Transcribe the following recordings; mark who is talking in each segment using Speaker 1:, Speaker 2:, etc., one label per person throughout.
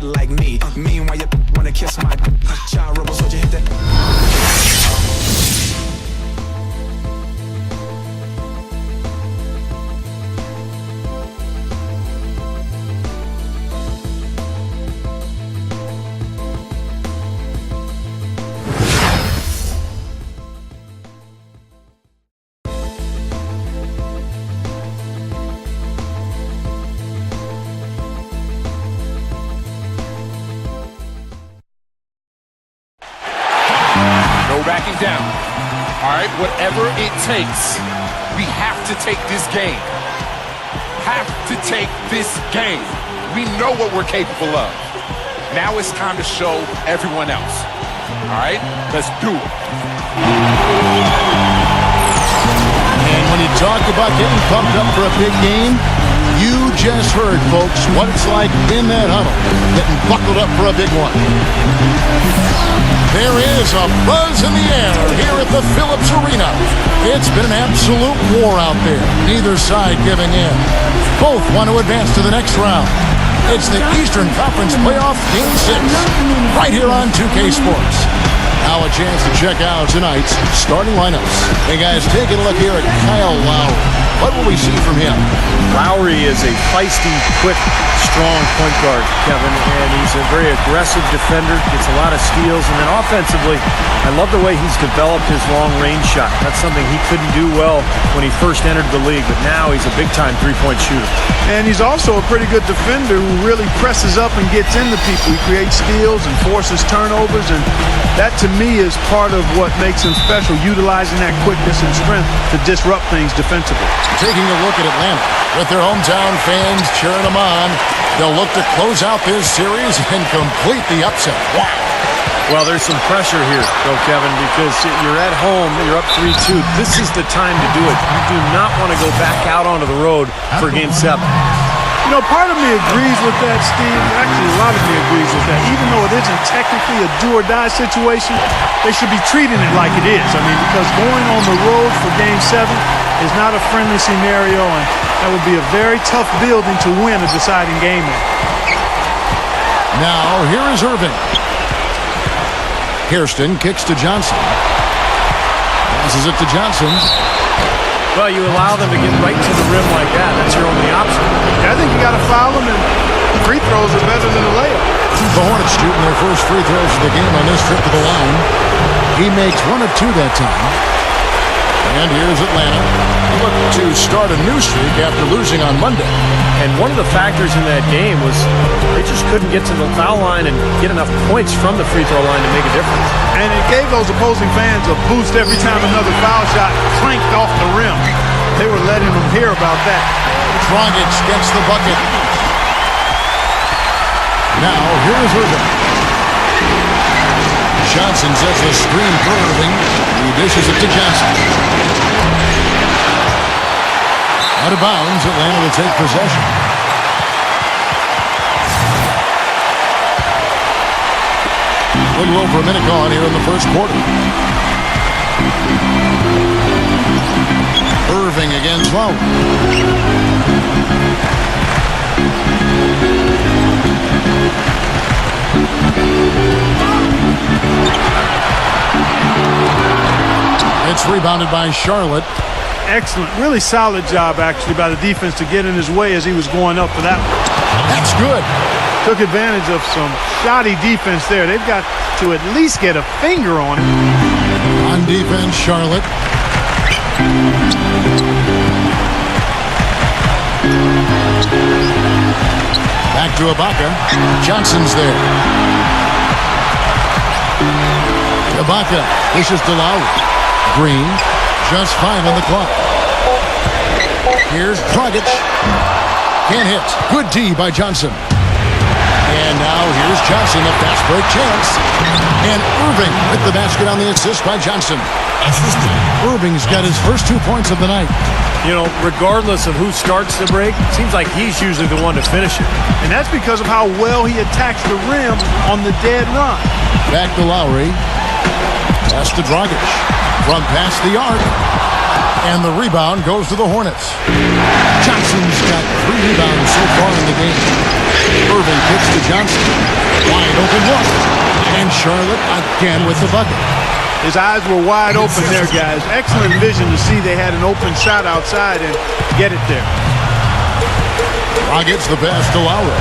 Speaker 1: like me. Meanwhile, you wanna kiss my child rebel, so you hit that.
Speaker 2: Backing down. All right, whatever it takes, we have to take this game. Have to take this game. We know what we're capable of. Now it's time to show everyone else. All right, let's do it.
Speaker 3: And when you talk about getting pumped up for a big game, you just heard, folks, what it's like in that huddle, getting buckled up for a big one. There is a buzz in the air here at the Phillips Arena. It's been an absolute war out there, neither side giving in. Both want to advance to the next round. It's the Eastern Conference Playoff Game 6, right here on 2K Sports. Now a chance to check out tonight's starting lineups. Hey guys, taking a look here at Kyle Lowry. What will we see from him?
Speaker 4: Lowry is a feisty, quick, strong point guard, Kevin, and he's a very aggressive defender, gets a lot of steals, and then offensively, I love the way he's developed his long-range shot. That's something he couldn't do well when he first entered the league, but now he's a big-time three-point shooter.
Speaker 5: And he's also a pretty good defender who really presses up and gets into people. He creates steals and forces turnovers, and that, to me, is part of what makes him special, utilizing that quickness and strength to disrupt things defensively.
Speaker 3: Taking a look at Atlanta, with their hometown fans cheering them on, they'll look to close out this series and complete the upset. Wow.
Speaker 4: Well, there's some pressure here, though, Kevin, because you're at home, you're up 3-2. This is the time to do it. You do not want to go back out onto the road for Game 7.
Speaker 5: You know, part of me agrees with that, Steve. Actually, a lot of me agrees with that. Even though it isn't technically a do-or-die situation, they should be treating it like it is. I mean, because going on the road for Game 7 is not a friendly scenario, and that would be a very tough building to win a deciding game in.
Speaker 3: Now, here is Irving. Kirsten kicks to Johnson. Passes it to Johnson.
Speaker 4: Well, you allow them to get right to the rim like that. That's your only option.
Speaker 5: Yeah, I think you got to foul them, and free throws are better than a layup.
Speaker 3: The Hornets shooting their first free throws of the game on this trip to the line. He makes 1 of 2 that time. And here's Atlanta. Look to start a new streak after losing on Monday.
Speaker 4: And one of the factors in that game was they just couldn't get to the foul line and get enough points from the free throw line to make a difference.
Speaker 5: And it gave those opposing fans a boost every time another foul shot clanked off the rim. They were letting them hear about that.
Speaker 3: Dragic gets the bucket. Now, here is Irving. Johnson sets the screen for Irving. He dishes it to Johnson. Out of bounds, Atlanta will take possession. A little over a minute gone here in the first quarter. Irving against Lowry. It's rebounded by Charlotte.
Speaker 5: Excellent. Really solid job, actually, by the defense to get in his way as he was going up for that one.
Speaker 3: That's good.
Speaker 5: Took advantage of some shoddy defense there. They've got to at least get a finger on him.
Speaker 3: On defense, Charlotte. Back to Ibaka. Johnson's there. Ibaka dishes to Lowry. Green, just 5 on the clock. Here's Dragic. Can't hit. Good D by Johnson. And now here's Johnson, a fast break chance. And Irving with the basket on the assist by Johnson. Irving's got his first 2 points of the night.
Speaker 4: You know, regardless of who starts the break, it seems like he's usually the one to finish it.
Speaker 5: And that's because of how well he attacks the rim on the dead run.
Speaker 3: Back to Lowry. Pass to Dragic. From past the arc. And the rebound goes to the Hornets. Johnson's got 3 rebounds so far in the game. Irving kicks to Johnson. Wide open look. And Charlotte again with the bucket.
Speaker 5: His eyes were wide open there, guys. Excellent vision to see they had an open shot outside and get it there.
Speaker 3: Rockets the pass to Lowry.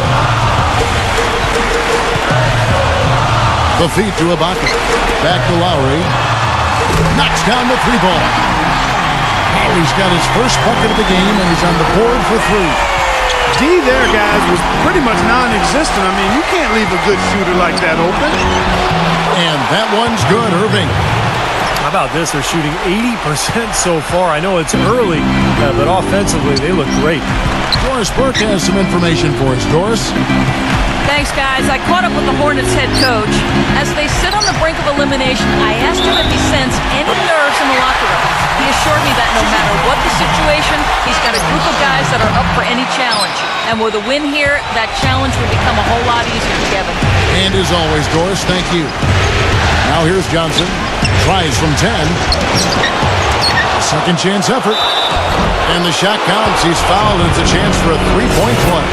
Speaker 3: The feed to Ibaka. Back to Lowry. Knocks down the 3-ball. Lowry's got his first bucket of the game, and he's on the board for 3.
Speaker 5: D there, guys, was pretty much non-existent. I mean, you can't leave a good shooter like that open.
Speaker 3: And that one's good, Irving.
Speaker 4: How about this? They're shooting 80% so far. I know it's early, but offensively, they look great.
Speaker 3: Doris Burke has some information for us. Doris?
Speaker 6: Thanks, guys. I caught up with the Hornets head coach. As they sit on the brink of elimination, I asked him if he sensed any nerves in the locker room. He assured me that no matter what the situation, he's got a group of guys that are up for any challenge. And with a win here, that challenge would become a whole lot easier, Kevin.
Speaker 3: And as always, Doris, thank you. Now here's Johnson. Tries from 10. Second chance effort. And the shot counts. He's fouled, and it's a chance for a 3-point play.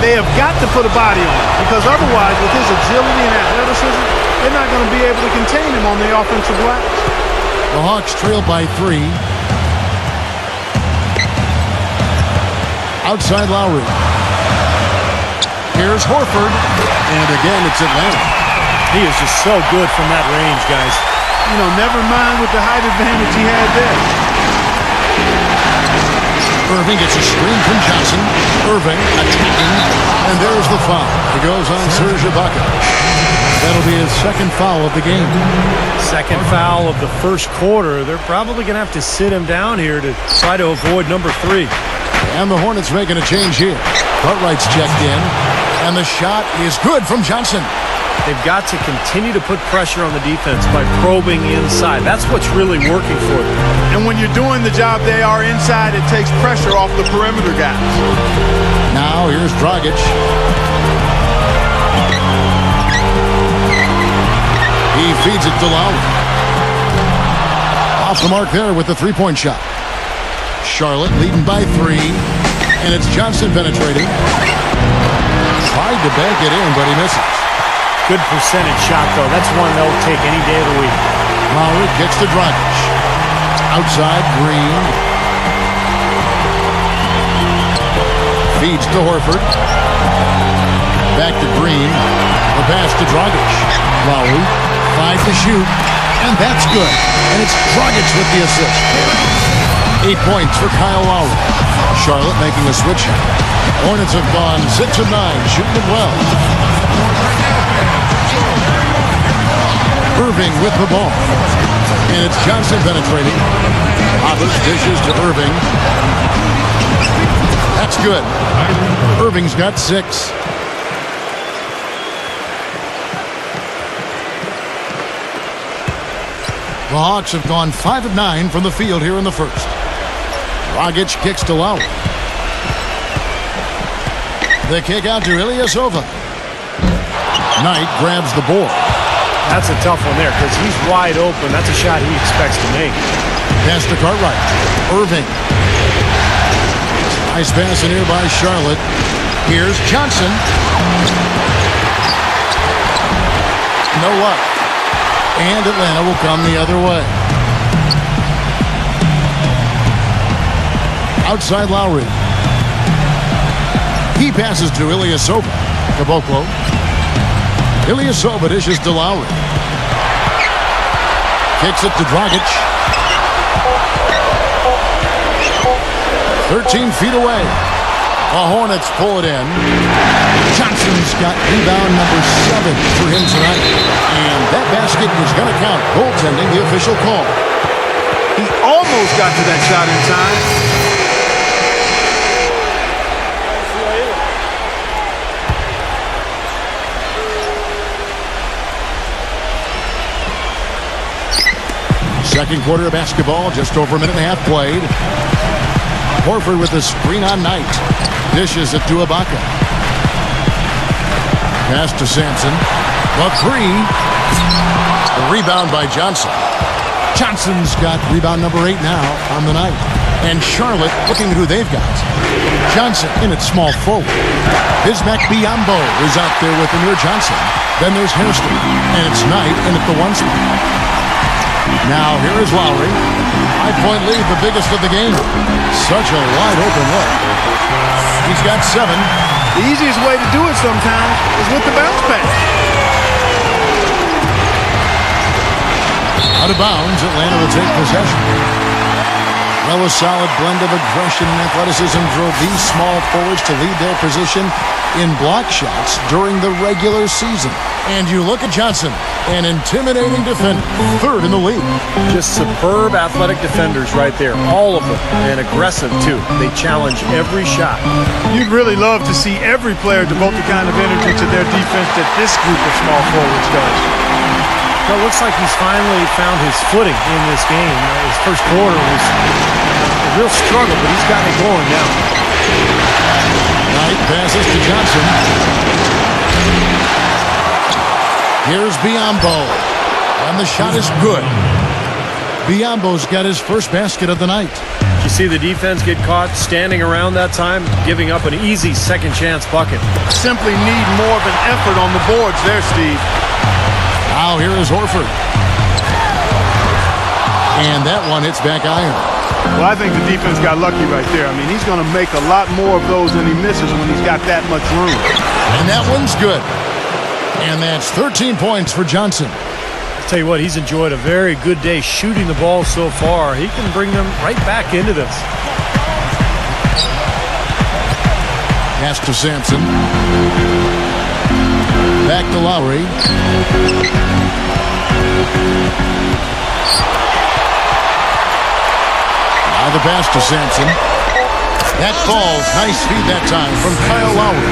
Speaker 5: They have got to put a body on him, because otherwise, with his agility and athleticism, they're not going to be able to contain him on the offensive glass.
Speaker 3: The Hawks trail by 3. Outside Lowry. Here's Horford. And again, it's Atlanta.
Speaker 4: He is just so good from that range, guys.
Speaker 5: You know, never mind with the height advantage he had there.
Speaker 3: Irving gets a screen from Johnson. Irving attacking. And there's the foul. It goes on Serge Ibaka. That'll be his second foul of the game.
Speaker 4: Second foul of the first quarter. They're probably going to have to sit him down here to try to avoid number 3.
Speaker 3: And the Hornets making a change here. Cartwright's checked in. And the shot is good from Johnson.
Speaker 4: They've got to continue to put pressure on the defense by probing inside. That's what's really working for them.
Speaker 5: And when you're doing the job they are inside, it takes pressure off the perimeter guys.
Speaker 3: Now here's Dragic. He feeds it to Lowry. Off the mark there with the 3-point shot. Charlotte leading by 3. And it's Johnson penetrating. Tried to bank it in, but he misses.
Speaker 4: Good percentage shot, though. That's one they'll take any day of the week.
Speaker 3: Lowry kicks to Dragic. Outside, Green. Feeds to Horford. Back to Green. The pass to Dragic. Lowry, 5 to shoot. And that's good. And it's Dragic with the assist. 8 points for Kyle Lowry. Charlotte making a switch. Hornets have gone 6 of 9, shooting it well. Irving with the ball. And it's Johnson penetrating. Hobbs dishes to Irving. That's good. Irving's got 6. The Hawks have gone 5 of 9 from the field here in the first. Dragic kicks to Lowry. The kick out to Ilyasova. Knight grabs the board.
Speaker 4: That's a tough one there because he's wide open. That's a shot he expects to make.
Speaker 3: Pass to Cartwright. Irving. Nice pass in here by Charlotte. Here's Johnson. No luck. And Atlanta will come the other way. Outside Lowry. He passes to Ilyasova. Caboclo. Ilyasova dishes to Lowry. Kicks it to Dragic. 13 feet away. The Hornets pull it in. Johnson's got rebound number 7 for him tonight. And that basket is going to count. Goaltending, the official call.
Speaker 5: He almost got to that shot in time.
Speaker 3: Second quarter of basketball, just over a minute and a half played. Horford with the screen on Knight. Dishes it to Ibaka. Pass to Sampson. The 3. The rebound by Johnson. Johnson's got rebound number 8 now on the night. And Charlotte looking at who they've got. Johnson in at small forward. Bismack Biyombo is out there with Amir Johnson. Then there's Hairston. And it's Knight in at the 1 spot. Now here is Lowry. 5-point lead, the biggest of the game. Such a wide open look. He's got 7.
Speaker 5: The easiest way to do it sometimes is with the bounce pass.
Speaker 3: Out of bounds, Atlanta will take possession. Well, a solid blend of aggression and athleticism drove these small forwards to lead their position in block shots during the regular season. And you look at Johnson, an intimidating defender, 3rd in the league.
Speaker 4: Just superb athletic defenders right there, all of them, and aggressive too. They challenge every shot.
Speaker 5: You'd really love to see every player devote the kind of energy to their defense that this group of small forwards does.
Speaker 4: Well, it looks like he's finally found his footing in this game. His first quarter was a real struggle, but he's got it going now.
Speaker 3: Knight passes to Johnson. Here's Biyombo, and the shot is good. Biyombo's got his first basket of the night.
Speaker 4: You see the defense get caught standing around that time, giving up an easy second chance bucket.
Speaker 5: Simply need more of an effort on the boards there, Steve.
Speaker 3: Now here is Horford. And that one hits back iron.
Speaker 5: Well, I think the defense got lucky right there. I mean, he's going to make a lot more of those than he misses when he's got that much room.
Speaker 3: And that one's good. And that's 13 points for Johnson.
Speaker 4: I'll tell you what, he's enjoyed a very good day shooting the ball so far. He can bring them right back into this.
Speaker 3: Pass to Sampson. Back to Lowry. Now the pass to Sampson. That falls. Nice feed that time from Kyle Lowry.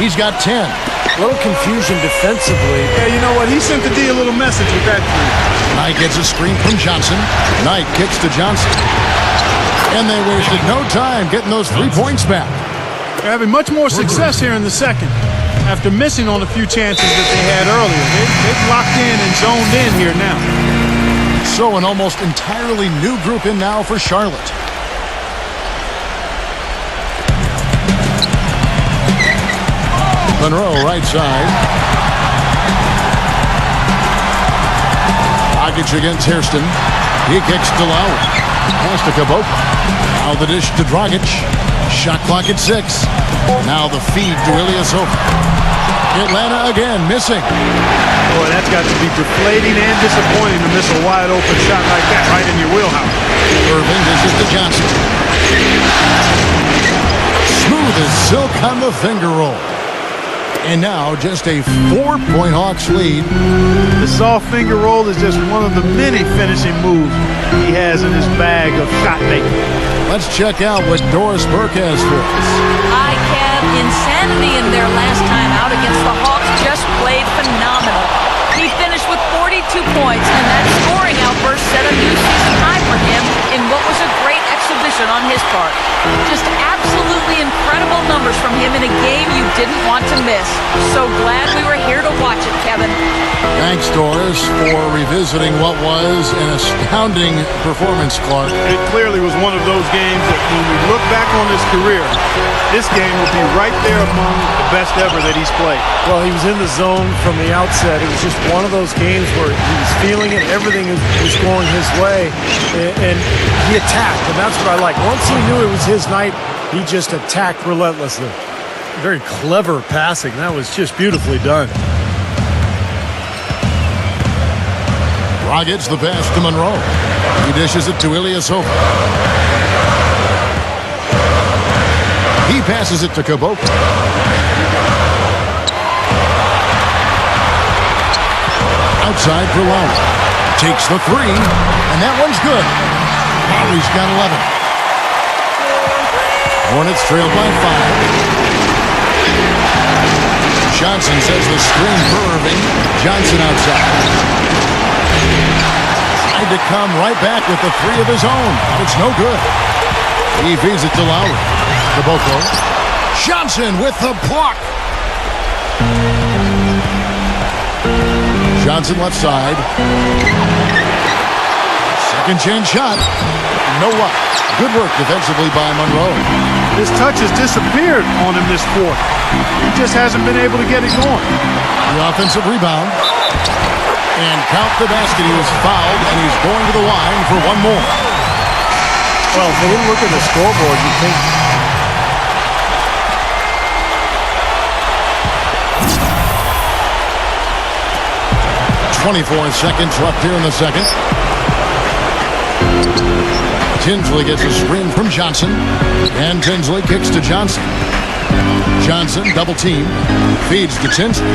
Speaker 3: He's got 10.
Speaker 4: A little confusion defensively.
Speaker 5: Yeah, you know what? He sent the D a little message with that three.
Speaker 3: Knight gets a screen from Johnson. Knight kicks to Johnson. And they wasted no time getting those 3 points back.
Speaker 5: They're having much more success here in the second after missing on a few chances that they had earlier. They've locked in and zoned in here now.
Speaker 3: So an almost entirely new group in now for Charlotte. Monroe, right side. Dragic against Hairston. He kicks to Lowry. Pass to Caboclo. Now the dish to Dragic. Shot clock at 6. Now the feed to Ilyasova. Atlanta again missing.
Speaker 5: Boy, that's got to be deflating and disappointing to miss a wide open shot like that right in your wheelhouse.
Speaker 3: Irving dishes to Johnson. Smooth as silk on the finger roll. And now just a 4-point Hawks lead.
Speaker 5: The soft finger roll is just one of the many finishing moves he has in his bag of shot making.
Speaker 3: Let's check out what Doris Burke has for us.
Speaker 6: ICAB insanity in their last time out against the Hawks just played phenomenal. He finished with 42 points, and that scoring outburst set a new season high for him in what was a great exhibition on his part. Just absolutely incredible numbers from him in a game you didn't want to miss. So glad we were here to watch it, Kevin.
Speaker 3: Thanks, Doris, for revisiting what was an astounding performance, Clark.
Speaker 5: It clearly was one of those games that when we look back on his career, this game will be right there among the best ever that he's played.
Speaker 4: Well, he was in the zone from the outset. It was just one of those games where he was feeling it. Everything was going his way, and he attacked, and that's what I like. Once he knew it was his night, he just attacked relentlessly. Very clever passing. That was just beautifully done.
Speaker 3: Dragic the pass to Monroe. He dishes it to Ilyasova. He passes it to Caboclo. Outside for Lowry. Takes the 3, and that one's good. Lowry's got 11. Hornets trail by 5. Johnson says the screen for Irving. Johnson outside. Tried to come right back with the 3 of his own, but it's no good. He feeds it to Lowry. Caboclo. Johnson with the block. Johnson left side. Second chance shot. No luck. Good work defensively by Monroe.
Speaker 5: His touch has disappeared on him this quarter. He just hasn't been able to get it going.
Speaker 3: The offensive rebound. And count the basket. He was fouled, and he's going to the line for one more.
Speaker 4: Well, if they didn't look at the scoreboard, you'd think...
Speaker 3: 24 seconds left here in the second. Tinsley gets a screen from Johnson. And Tinsley kicks to Johnson. Johnson, double team. Feeds to Tinsley.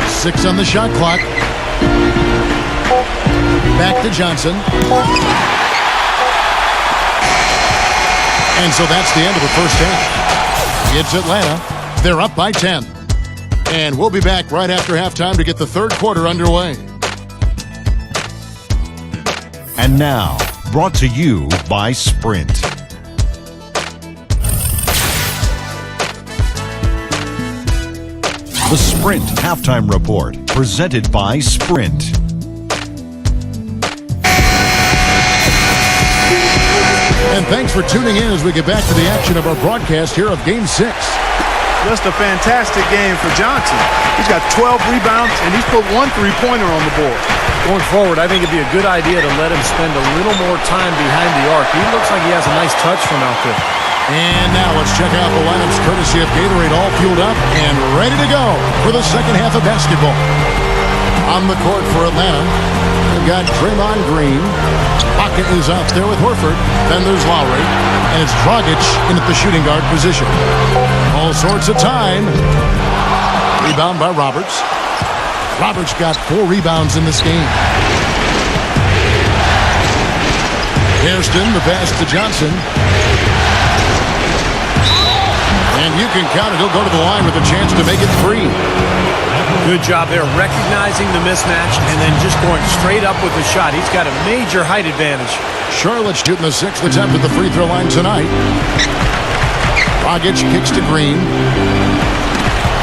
Speaker 3: 6 on the shot clock. Back to Johnson. And so that's the end of the first half. It's Atlanta. They're up by 10. And we'll be back right after halftime to get the third quarter underway.
Speaker 7: And now, brought to you by Sprint. The Sprint Halftime Report, presented by Sprint.
Speaker 3: And thanks for tuning in as we get back to the action of our broadcast here of Game 6.
Speaker 5: Just a fantastic game for Johnson. He's got 12 rebounds, and he's put 1 3-pointer on the board.
Speaker 4: Going forward, I think it'd be a good idea to let him spend a little more time behind the arc. He looks like he has a nice touch from out there.
Speaker 3: And now let's check out the lineups courtesy of Gatorade, all fueled up and ready to go for the second half of basketball. On the court for Atlanta, we've got Draymond Green. Pocket is out there with Horford. Then there's Lowry. And it's Dragic in at the shooting guard position. All sorts of time. Rebound by Roberts. Roberts got 4 rebounds in this game. Hairston, the pass to Johnson. And you can count it. He'll go to the line with a chance to make it 3.
Speaker 4: Good job there, recognizing the mismatch and then just going straight up with the shot. He's got a major height advantage.
Speaker 3: Charlotte shooting the 6th attempt at the free throw line tonight. Dragic kicks to Green.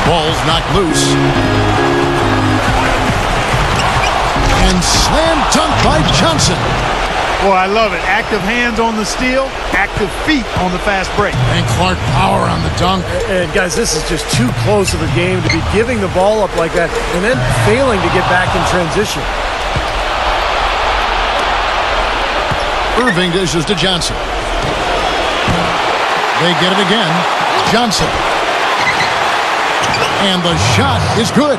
Speaker 3: Ball's knocked loose. And slam dunk by Johnson.
Speaker 5: Boy, I love it. Active hands on the steal, active feet on the fast break.
Speaker 3: And Clark power on the dunk.
Speaker 4: And guys, this is just too close of a game to be giving the ball up like that and then failing to get back in transition.
Speaker 3: Irving dishes to Johnson. They get it again. Johnson. And the shot is good.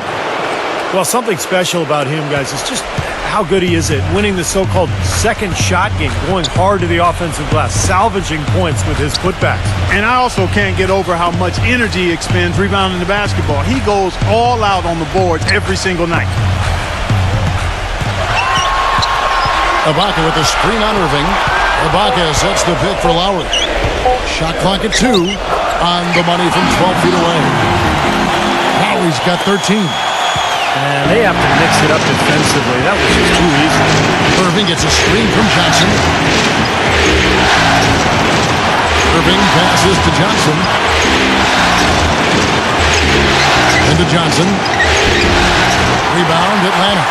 Speaker 4: Well, something special about him, guys, is just how good he is at winning the so-called second shot game, going hard to the offensive glass, salvaging points with his putbacks.
Speaker 5: And I also can't get over how much energy he expends rebounding the basketball. He goes all out on the boards every single night.
Speaker 3: Ibaka with the screen on Irving. Ibaka sets the pick for Lowry. Shot clock at 2 on the money from 12 feet away. Lowry's got 13.
Speaker 4: And they have to mix it up defensively. That was just too easy.
Speaker 3: Irving gets a screen from Johnson. Irving passes to Johnson. Into Johnson. Rebound, Atlanta.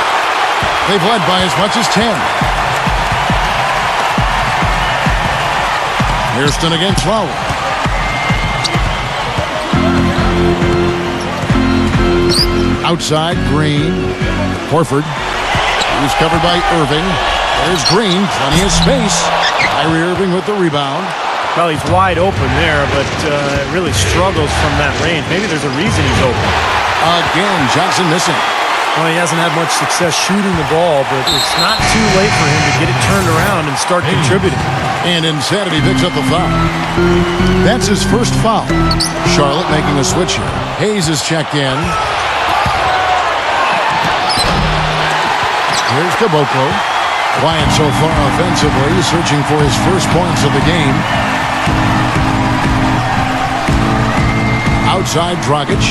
Speaker 3: They've led by as much as 10. Hairston against Lowry. Outside, Green. Horford. He's covered by Irving. There's Green. Plenty of space. Kyrie Irving with the rebound.
Speaker 4: Well, he's wide open there, but really struggles from that range. Maybe there's a reason he's open.
Speaker 3: Again, Johnson missing.
Speaker 4: Well, he hasn't had much success shooting the ball, but it's not too late for him to get it turned around and start contributing.
Speaker 3: And Insanity picks up the foul. That's his first foul. Charlotte making a switch here. Hayes is checked in. Here's Caboclo. Quiet so far offensively, searching for his first points of the game. Outside, Dragic.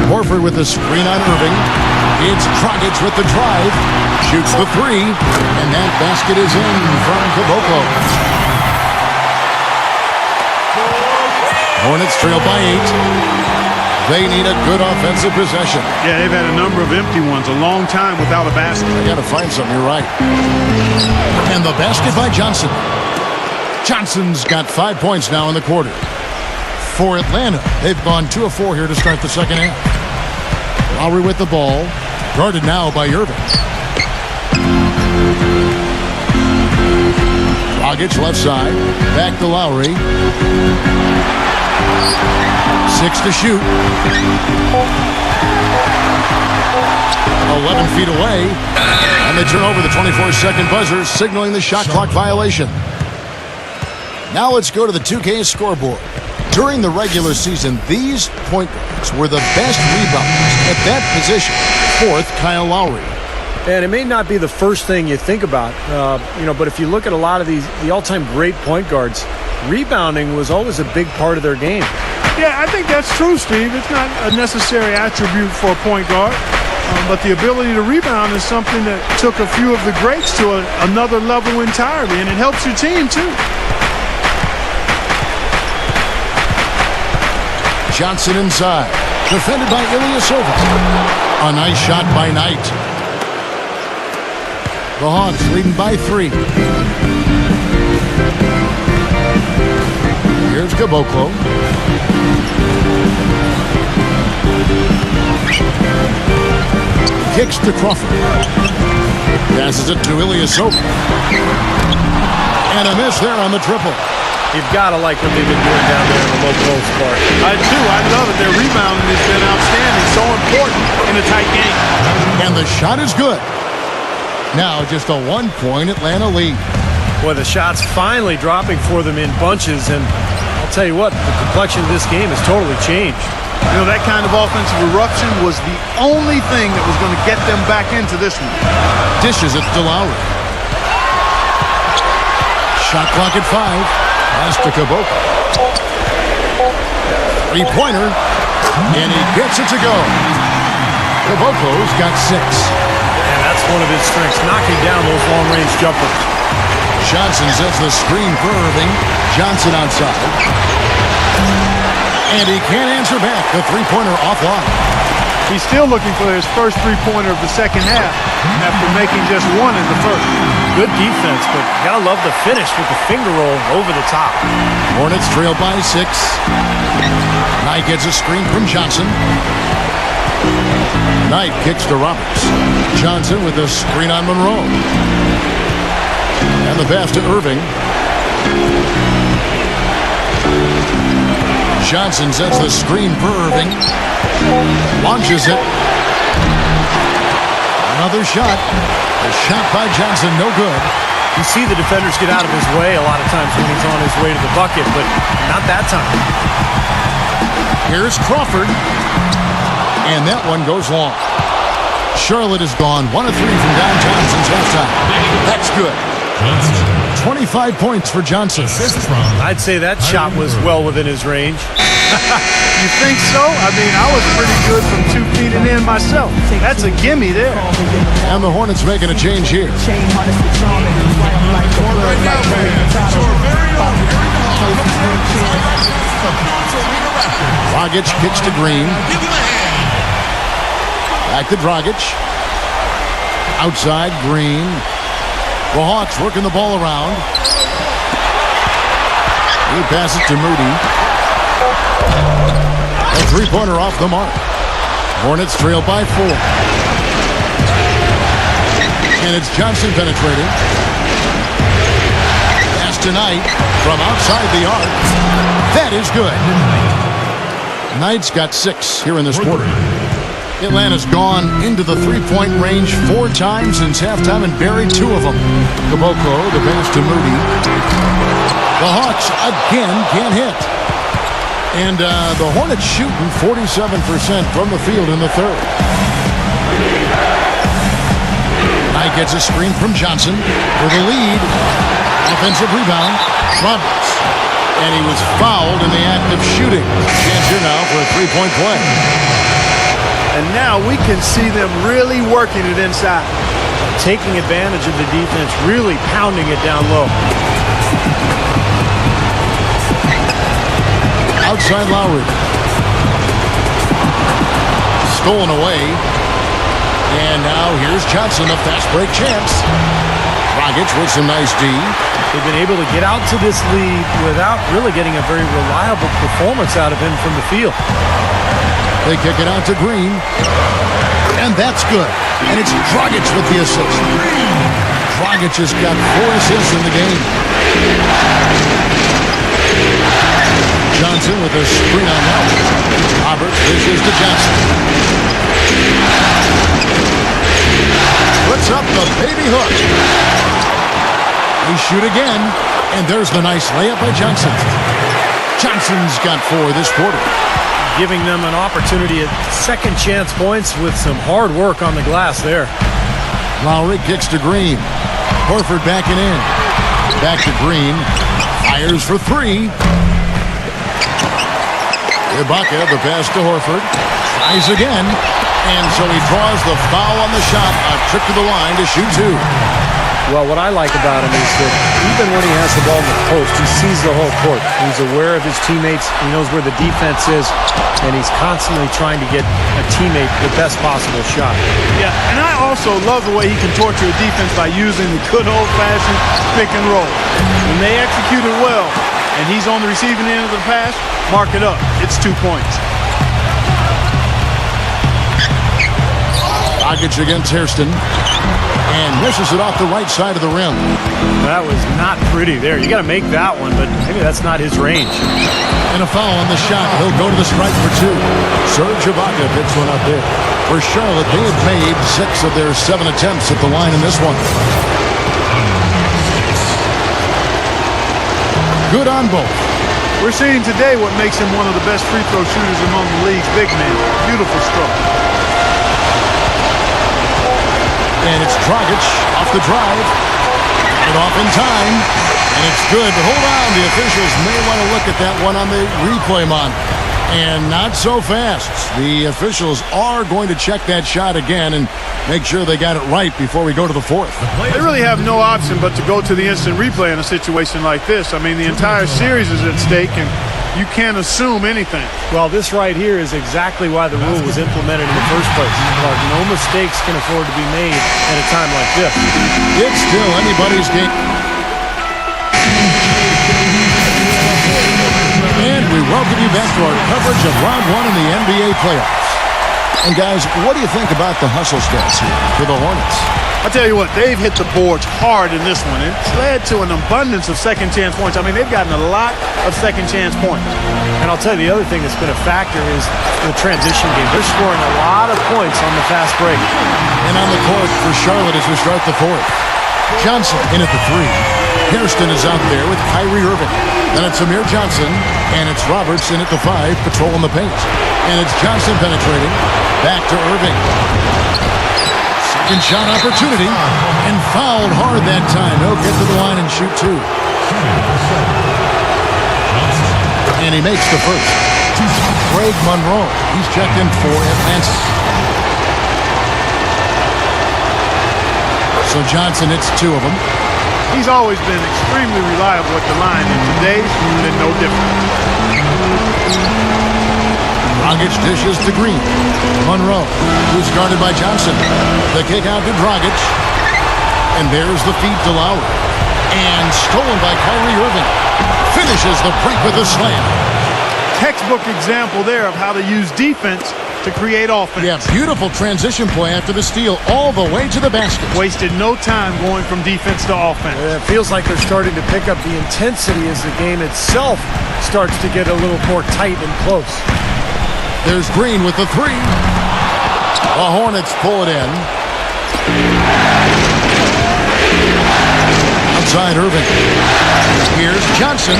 Speaker 3: Horford with the screen on Irving. It's Dragic with the drive. Shoots the 3. And that basket is in from Caboclo. Hornets trail by 8. They need a good offensive possession.
Speaker 5: Yeah, they've had a number of empty ones, a long time without a basket.
Speaker 3: I got to find something, you're right. And the basket by Johnson. Johnson's got 5 points now in the quarter. For Atlanta, they've gone 2 of 4 here to start the second half. Lowry with the ball, guarded now by Irving. Dragic left side, back to Lowry. 6 to shoot. 11 feet away. And they turn over the 24-second buzzer, signaling the shot clock violation. Now let's go to the 2K scoreboard. During the regular season, these point guards were the best rebounders at that position. 4th, Kyle Lowry.
Speaker 4: And it may not be the first thing you think about, but if you look at a lot of the all-time great point guards, rebounding was always a big part of their game.
Speaker 5: Yeah, I think that's true, Steve. It's not a necessary attribute for a point guard, but the ability to rebound is something that took a few of the greats to another level entirely, and it helps your team, too.
Speaker 3: Johnson inside, defended by Ilyasova. A nice shot by Knight. The Hawks leading by 3. Here's Caboclo. Kicks to Crawford. Passes it to Ilyasova. And a miss there on the triple.
Speaker 4: You've got to like what they've been doing down there in the low post part.
Speaker 5: I do. I love it. Their rebounding has been outstanding. So important in a tight game.
Speaker 3: And the shot is good. Now just a 1-point Atlanta lead.
Speaker 4: Boy, the shots finally dropping for them in bunches. And I'll tell you what, the complexion of this game has totally changed.
Speaker 5: You know, that kind of offensive eruption was the only thing that was going to get them back into this one.
Speaker 3: Dishes it to Lowry. Shot clock at 5. Pass to Caboclo. 3-pointer. And he gets it to go. Caboclo's got 6.
Speaker 4: And that's one of his strengths, knocking down those long-range jumpers.
Speaker 3: Johnson sets the screen for Irving. Johnson outside. And he can't answer back. The 3-pointer offline.
Speaker 5: He's still looking for his first 3-pointer of the second half after making just 1 in the first.
Speaker 4: Good defense, but you gotta love the finish with the finger roll over the top.
Speaker 3: Hornets trail by 6. Knight gets a screen from Johnson. Knight kicks to Roberts. Johnson with a screen on Monroe. And the pass to Irving. Johnson sets the screen for Irving. Launches it. Another shot. A shot by Johnson, no good.
Speaker 4: You see the defenders get out of his way a lot of times when he's on his way to the bucket, but not that time.
Speaker 3: Here's Crawford. And that one goes long. Charlotte is gone 1 of 3 from downtown since halftime. That's good. 25 points for Johnson.
Speaker 4: I'd say that shot was well within his range.
Speaker 5: You think so? I mean, I was pretty good from 2 feet and in myself. That's a gimme there.
Speaker 3: And the Hornets making a change here. Dragic kicks to Green. Back to Dragic. Outside, Green. The Hawks working the ball around. He passes to Moody. A 3-pointer off the mark. Hornets trail by 4. And it's Johnson penetrating. Pass to Knight from outside the arc. That is good. Knight's got 6 here in this quarter. Atlanta's gone into the 3-point range 4 times since halftime and buried 2 of them. Caboclo, the pass to Moody. The Hawks again can't hit. And the Hornets shooting 47% from the field in the third. Knight gets a screen from Johnson for the lead. Offensive rebound. Roberts. And he was fouled in the act of shooting. Chance here now for a 3-point play.
Speaker 5: And now we can see them really working it inside.
Speaker 4: Taking advantage of the defense, really pounding it down low.
Speaker 3: Outside Lowry. stolen away. And now here's Johnson, a fast break chance. Dragic with some nice D.
Speaker 4: They've been able to get out to this lead without really getting a very reliable performance out of him from the field.
Speaker 3: They kick it out to Green. And that's good. And it's Dragic with the assist. Dragic has got 4 assists in the game. Johnson with a screen on that. Roberts dishes to Johnson. Puts up the baby hook. They shoot again, and there's the nice layup by Johnson. Johnson's got 4 this quarter.
Speaker 4: Giving them an opportunity at second chance points with some hard work on the glass there.
Speaker 3: Lowry kicks to Green. Horford backing in. Back to Green. Fires for 3. Ibaka, the pass to Horford. Tries again. And so he draws the foul on the shot. A trip to the line to shoot 2.
Speaker 4: Well, what I like about him is that even when he has the ball in the post, he sees the whole court. He's aware of his teammates. He knows where the defense is. And he's constantly trying to get a teammate the best possible shot.
Speaker 5: Yeah, and I also love the way he can torture a defense by using the good old-fashioned pick and roll. When they execute it well, and he's on the receiving end of the pass, mark it up. It's 2 points.
Speaker 3: Dragic against Hairston. And misses it off the right side of the rim.
Speaker 4: That was not pretty there. You got to make that one, but maybe that's not his range.
Speaker 3: And a foul on the shot. He'll go to the stripe for 2. Serge Ibaka picks one up there. For Charlotte, they have made 6 of their 7 attempts at the line in this one. Good on both.
Speaker 5: We're seeing today what makes him one of the best free throw shooters among the league's big men. Beautiful stroke.
Speaker 3: And it's Dragic off the drive. Got it off in time. And it's good. Hold on. The officials may want to look at that one on the replay mon. And not so fast. The officials are going to check that shot again and make sure they got it right before we go to the 4th.
Speaker 5: They really have no option but to go to the instant replay in a situation like this. I mean, the entire series is at stake, and you can't assume anything.
Speaker 4: Well, this right here is exactly why the rule was implemented in the first place. No mistakes can afford to be made at a time like this.
Speaker 3: It's still anybody's game. And we welcome you back to our coverage of Round 1 in the NBA playoffs. And guys, what do you think about the hustle stats here for the Hornets?
Speaker 5: I'll tell you what, they've hit the boards hard in this one. It's led to an abundance of second chance points. I mean, they've gotten a lot of second chance points.
Speaker 4: And I'll tell you, the other thing that's been a factor is the transition game. They're scoring a lot of points on the fast break.
Speaker 3: And on the court for Charlotte as we start the 4th. Johnson in at the 3. Hairston is out there with Kyrie Irving. Then it's Amir Johnson, and it's Roberts in at the 5, patrolling the paint. And it's Johnson penetrating. Back to Irving. Second shot opportunity, and fouled hard that time. He'll get to the line and shoot 2. And he makes the first. Greg Monroe, he's checked in for Atlanta. So Johnson hits 2 of them.
Speaker 5: He's always been extremely reliable at the line, and today's been no different.
Speaker 3: Dragic dishes to Green. Monroe, who's guarded by Johnson. The kick out to Dragic. And there's the feed to Lowry. And stolen by Kyrie Irving. Finishes the break with a slam.
Speaker 5: Textbook example there of how to use defense to create offense.
Speaker 3: Yeah, beautiful transition play after the steal all the way to the basket.
Speaker 5: Wasted no time going from defense to offense.
Speaker 4: It feels like they're starting to pick up the intensity as the game itself starts to get a little more tight and close.
Speaker 3: There's Green with the 3. The Hornets pull it in. Outside Irving. Here's Johnson.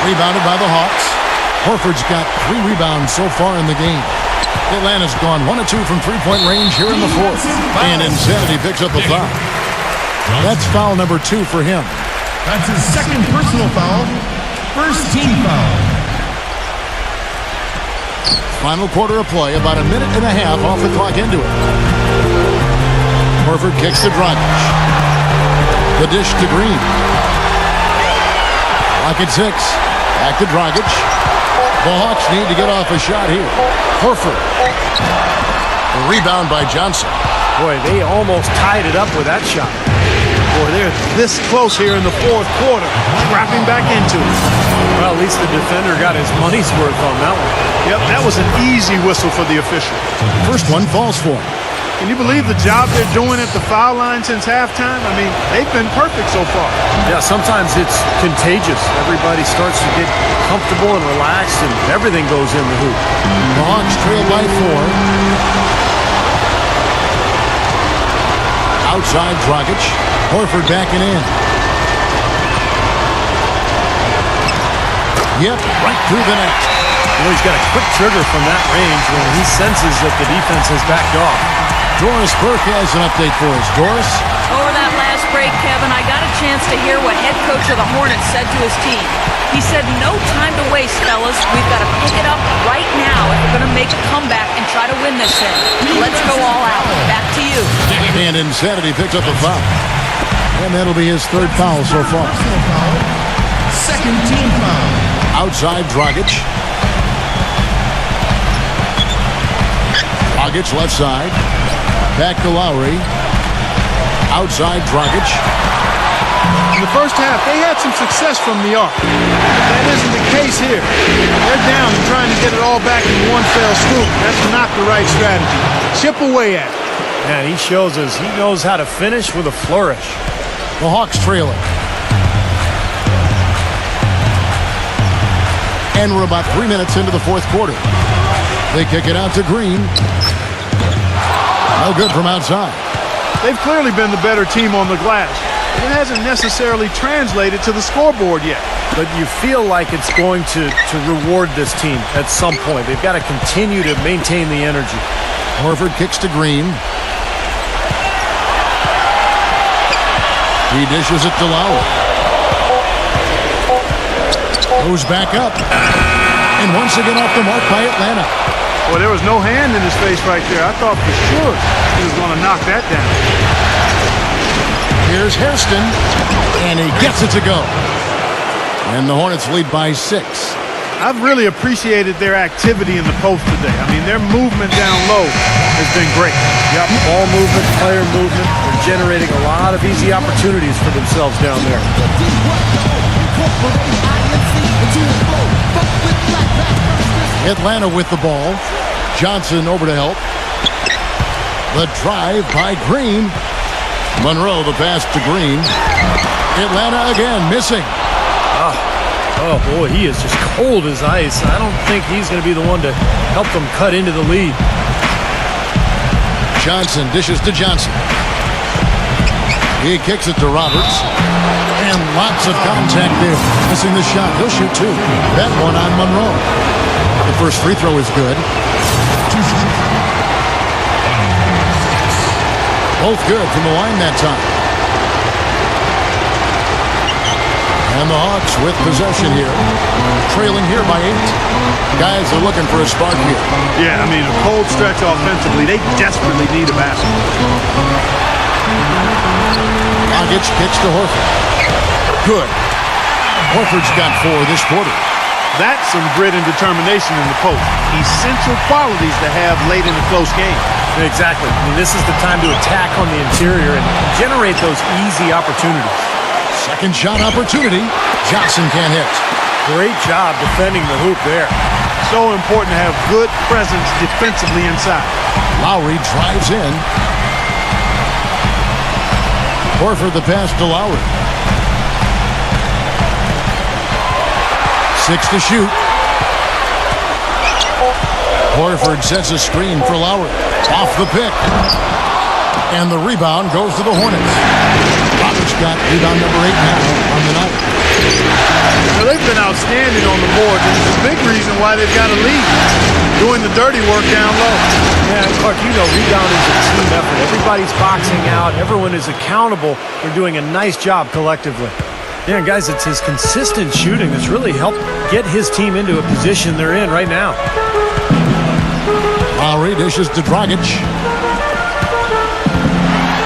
Speaker 3: Rebounded by the Hawks. Horford's got 3 rebounds so far in the game. Atlanta's gone 1 of 2 from three-point range here in the 4th. And Insanity picks up a foul. That's foul number 2 for him.
Speaker 8: That's his second personal foul. First team foul.
Speaker 3: Final quarter of play, about a minute and a half off the clock into it. Horford kicks to Dragic. The dish to Green. Clock at 6. Back to Dragic. The Hawks need to get off a shot here. Horford. The rebound by Johnson.
Speaker 4: Boy, they almost tied it up with that shot.
Speaker 5: Boy, they're this close here in the fourth quarter. Scrapping back into it.
Speaker 4: Well, at least the defender got his money's worth on that one.
Speaker 5: Yep, that was an easy whistle for the official.
Speaker 3: First one falls for him.
Speaker 5: Can you believe the job they're doing at the foul line since halftime? I mean, they've been perfect so far.
Speaker 4: Yeah, sometimes it's contagious. Everybody starts to get comfortable and relaxed, and everything goes in the hoop.
Speaker 3: The Hawks trail by 4. Outside Dragic. Horford backing in. Yep, right through the net.
Speaker 4: Well, he's got a quick trigger from that range when he senses that the defense has backed off.
Speaker 3: Doris Burke has an update for us. Doris?
Speaker 6: Over that last break, Kevin, I got a chance to hear what head coach of the Hornets said to his team. He said, no time to waste, fellas. We've got to pick it up right now if we're going to make a comeback and try to win this thing. Let's go all out. Back to you.
Speaker 3: And Insanity picks up a foul. And that'll be his third foul so far.
Speaker 8: Second team foul.
Speaker 3: Outside Dragic. Dragic left side. Back to Lowry. Outside Dragic.
Speaker 5: In the first half, they had some success from the arc. That isn't the case here. They're down and trying to get it all back in one fell swoop. That's not the right strategy. Chip away at it.
Speaker 4: Man, he shows us he knows how to finish with a flourish.
Speaker 3: The Hawks trailing. And we're about 3 minutes into the fourth quarter. They kick it out to Green. No good from outside.
Speaker 5: They've clearly been the better team on the glass. It hasn't necessarily translated to the scoreboard yet.
Speaker 4: But you feel like it's going to reward this team at some point. They've got to continue to maintain the energy.
Speaker 3: Horford kicks to Green. He dishes it to Lowry. Goes back up. And once again off the mark by Atlanta.
Speaker 5: Well, there was no hand in his face right there. I thought for sure he was going to knock that down.
Speaker 3: Here's Hairston. And he gets it to go. And the Hornets lead by 6.
Speaker 5: I've really appreciated their activity in the post today. I mean, their movement down low has been great.
Speaker 4: Yep, ball movement, player movement. They're generating a lot of easy opportunities for themselves down there.
Speaker 3: Atlanta with the ball. Johnson over to help. The drive by Green. Monroe the pass to Green. Atlanta again missing.
Speaker 4: Oh, boy, he is just cold as ice. I don't think he's going to be the one to help them cut into the lead.
Speaker 3: Johnson dishes to Johnson. He kicks it to Roberts. And lots of contact there. Missing the shot. He'll shoot 2. That one on Monroe. The first free throw is good. Both good from the line that time. And the Hawks with possession here. Trailing here by 8. Guys are looking for a spark here.
Speaker 5: Yeah, I mean, a cold stretch offensively. They desperately need a basket.
Speaker 3: Dragic kicks to Horford. Good. Horford's got 4 this quarter.
Speaker 5: That's some grit and determination in the post. Essential qualities to have late in a close game.
Speaker 4: Exactly. I mean, this is the time to attack on the interior and generate those easy opportunities.
Speaker 3: Second shot opportunity. Johnson can't hit.
Speaker 4: Great job defending the hoop there.
Speaker 5: So important to have good presence defensively inside.
Speaker 3: Lowry drives in. Horford the pass to Lowry. 6 to shoot. Horford sets a screen for Lowry. Off the pick. And the rebound goes to the Hornets. Roberts got rebound number 8 now on the night.
Speaker 5: Well, they've been outstanding on the board. And it's a big reason why they've got a lead. Doing the dirty work down low.
Speaker 4: Yeah, Clark, you know, rebound is a team effort. Everybody's boxing out. Everyone is accountable. They're doing a nice job collectively. Yeah, guys, it's his consistent shooting that's really helped get his team into a position they're in right now.
Speaker 3: Lowry dishes to Dragic.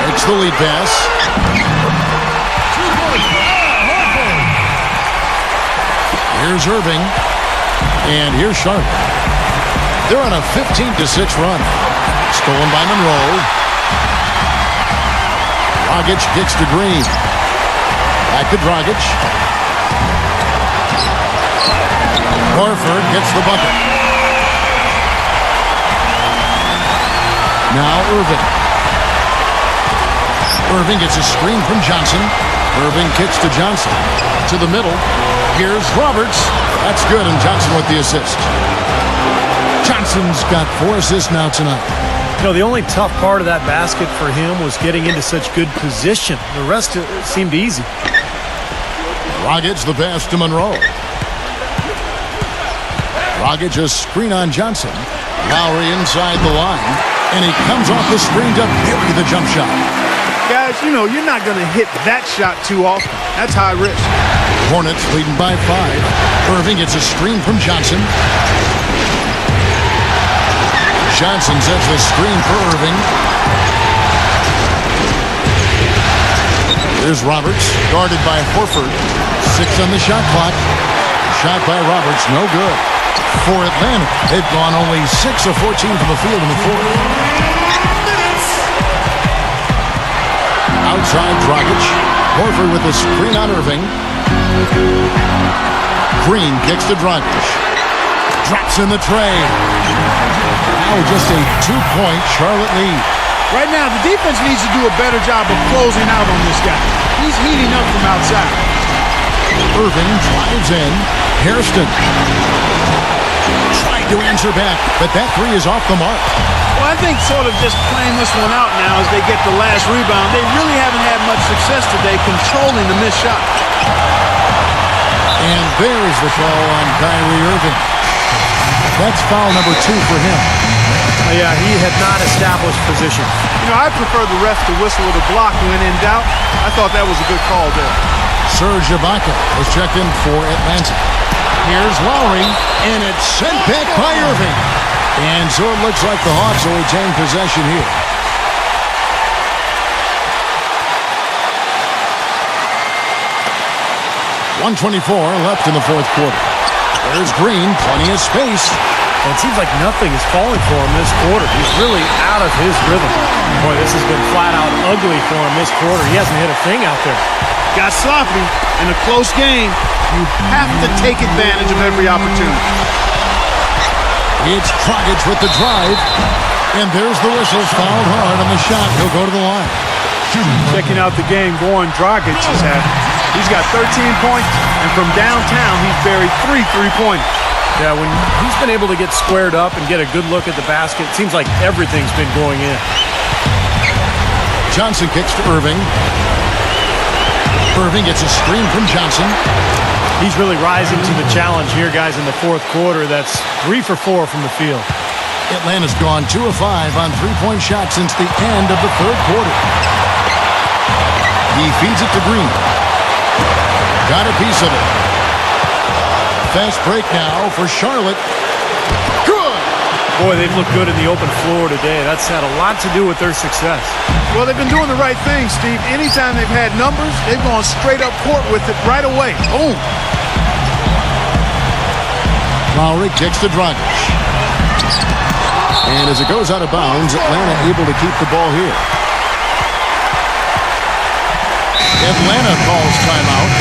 Speaker 3: Makes the lead pass. Here's Irving. And here's Charlotte. They're on a 15-6 run. Stolen by Monroe. Dragic kicks to Green. Back to Dragic. Horford gets the bucket. Now Irving. Irving gets a screen from Johnson. Irving kicks to Johnson. To the middle. Here's Roberts. That's good, and Johnson with the assist. Johnson's got 4 assists now tonight.
Speaker 4: You know, the only tough part of that basket for him was getting into such good position. The rest seemed easy.
Speaker 3: Dragic the pass to Monroe. Dragic a screen on Johnson. Lowry inside the line. And he comes off the screen to bury the jump shot.
Speaker 5: Guys, you know, you're not going to hit that shot too often. That's high risk.
Speaker 3: Hornets leading by 5. Irving gets a screen from Johnson. Johnson sets the screen for Irving. Here's Roberts, guarded by Horford. 6 on the shot clock. Shot by Roberts, no good. For Atlanta, they've gone only 6 of 14 from the field in the fourth. Outside Dragic. Horford with the screen on Irving. Green kicks to Dragic. Drops in the tray. Now just a 2-point Charlotte lead.
Speaker 5: Right now, the defense needs to do a better job of closing out on this guy. He's heating up from outside.
Speaker 3: Irving drives in. Hairston tried to answer back, but that 3 is off the mark.
Speaker 5: Well, I think sort of just playing this one out now as they get the last rebound. They really haven't had much success today controlling the missed shot.
Speaker 3: And there's the call on Kyrie Irving. That's foul number 2 for him.
Speaker 4: Yeah, he had not established position.
Speaker 5: You know, I prefer the ref to whistle with a block when in doubt. I thought that was a good call there.
Speaker 3: Serge Ibaka was checked in for Atlanta. Here's Lowry, and it's sent back by Irving. And so it looks like the Hawks will retain possession here. .124 left in the fourth quarter. There's Green, plenty of space.
Speaker 4: And it seems like nothing is falling for him this quarter. He's really out of his rhythm. Boy, this has been flat out ugly for him this quarter. He hasn't hit a thing out there.
Speaker 5: Got sloppy in a close game. You have to take advantage of every opportunity.
Speaker 3: It's Dragic with the drive. And there's the whistle. Fouled hard on the shot. He'll go to the line.
Speaker 5: Checking out the game going Dragic is having. He's got 13 points, and from downtown, he's buried 3 3-pointers.
Speaker 4: Yeah, when he's been able to get squared up and get a good look at the basket, it seems like everything's been going in.
Speaker 3: Johnson kicks to Irving. Irving gets a screen from Johnson.
Speaker 4: He's really rising to the challenge here, guys, in the fourth quarter. That's 3 for 4 from the field.
Speaker 3: Atlanta's gone 2 of 5 on 3-point shots since the end of the third quarter. He feeds it to Green. Got a piece of it. Fast break now for Charlotte. Good!
Speaker 4: Boy, they've looked good in the open floor today. That's had a lot to do with their success.
Speaker 5: Well, they've been doing the right thing, Steve. Anytime they've had numbers, they've gone straight up court with it right away. Boom!
Speaker 3: Lowry kicks to Dragic. And as it goes out of bounds, Atlanta able to keep the ball here. Atlanta calls timeout.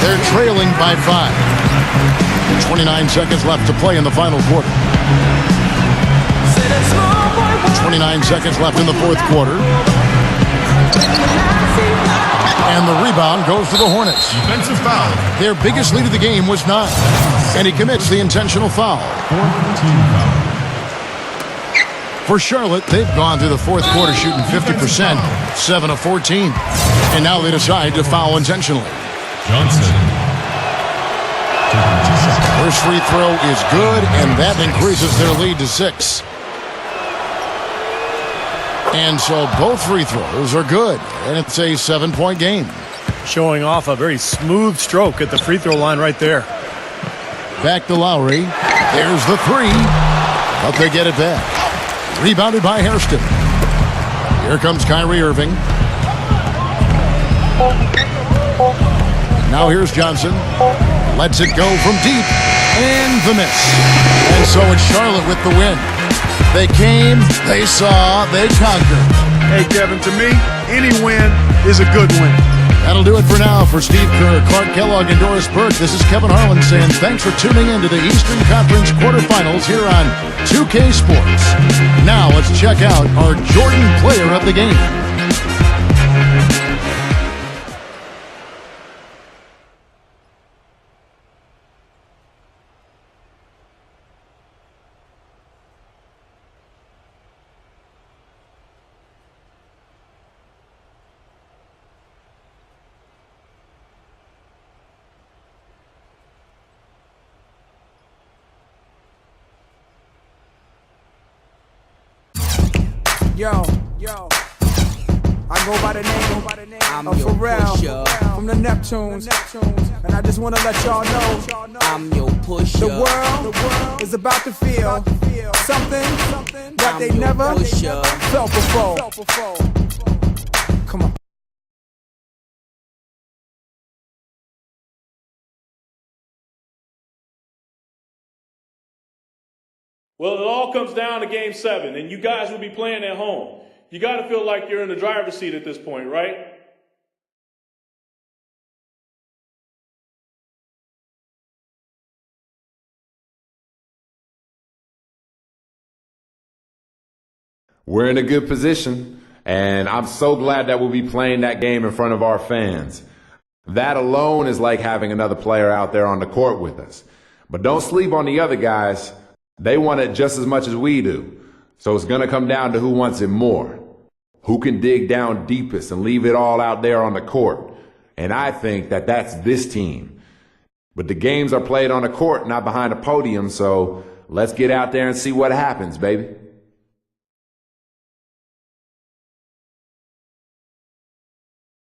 Speaker 3: They're trailing by 5. 29 seconds left to play in the final quarter. 29 seconds left in the fourth quarter. And the rebound goes to the Hornets.
Speaker 8: Defensive foul.
Speaker 3: Their biggest lead of the game was 9. And he commits the intentional foul. For Charlotte, they've gone through the fourth quarter shooting 50%, 7 of 14. And now they decide to foul intentionally.
Speaker 8: Johnson.
Speaker 3: First free throw is good, and that increases their lead to 6. And so both free throws are good, and it's a 7-point game.
Speaker 4: Showing off a very smooth stroke at the free throw line right there.
Speaker 3: Back to Lowry. There's the 3, but they get it back. Rebounded by Hairston. Here comes Kyrie Irving. Now here's Johnson. Lets it go from deep. And the miss. And so it's Charlotte with the win. They came, they saw, they conquered.
Speaker 5: Hey, Kevin, to me, any win is a good win.
Speaker 3: That'll do it for now. For Steve Kerr, Clark Kellogg, and Doris Burke, this is Kevin Harlan saying thanks for tuning in to the Eastern Conference quarterfinals here on 2K Sports. Now let's check out our Jordan player of the game.
Speaker 1: Yo, I go by the name of Pharrell from the Neptunes, and I just want to let y'all know
Speaker 9: I'm your pusher.
Speaker 1: the world is about to feel something that they never felt before. Come on.
Speaker 10: Well, it all comes down to Game 7, and you guys will be playing at home. You got to feel like you're in the driver's seat at this point, right?
Speaker 11: We're in a good position, and I'm so glad that we'll be playing that game in front of our fans. That alone is like having another player out there on the court with us. But don't sleep on the other guys. They want it just as much as we do. So it's going to come down to who wants it more. Who can dig down deepest and leave it all out there on the court. And I think that that's this team. But the games are played on the court, not behind a podium, so let's get out there and see what happens, baby.